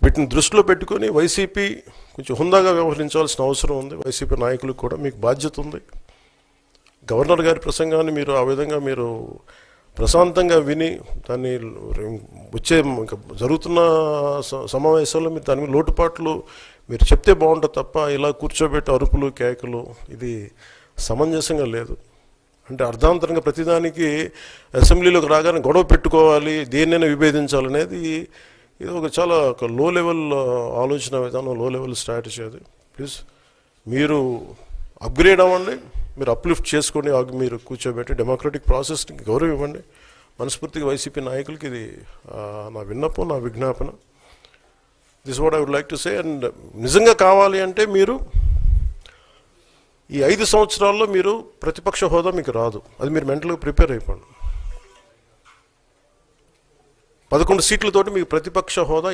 వీటిని దృష్టిలో పెట్టుకొని వైసీపీ కొంచెం హుందాగా వ్యవహరించాల్సిన అవసరం ఉంది. వైసీపీ నాయకులకు కూడా మీకు బాధ్యత ఉంది. గవర్నర్ గారి ప్రసంగాన్ని మీరు ఆ విధంగా మీరు ప్రశాంతంగా విని దాన్ని వచ్చే ఇంకా జరుగుతున్న సమావేశాల్లో మీరు దాని మీద లోటుపాట్లు మీరు చెప్తే బాగుంటుంది తప్ప ఇలా కూర్చోబెట్టి అరుపులు కేకలు ఇది సమంజసంగా లేదు. అంటే అర్ధాంతరంగా ప్రతిదానికి అసెంబ్లీలోకి రాగానే గొడవ పెట్టుకోవాలి, దేన్నైనా విభేదించాలనేది ఇది ఒక చాలా ఒక లో లెవెల్ ఆలోచన విధానం, లో లెవెల్ స్ట్రాటజీ. అది ప్లీజ్ మీరు అప్గ్రేడ్ అవ్వండి, మీరు అప్లిఫ్ట్ చేసుకొని మీరు కూర్చోబెట్టి డెమోక్రటిక్ ప్రాసెస్కి గౌరవం ఇవ్వండి. మనస్ఫూర్తిగా వైసీపీ నాయకులకి ఇది నా విన్నపం, నా విజ్ఞాపన. This what I would like to say. And నిజంగా కావాలి అంటే మీరు ఈ 5 సంవత్సరాల్లో మీరు ప్రతిపక్ష హోదా మీకు రాదు. అది మీరు మెంటల్గా ప్రిపేర్ అయిపోండి. 11 సీట్లతోటి మీకు ప్రతిపక్ష హోదా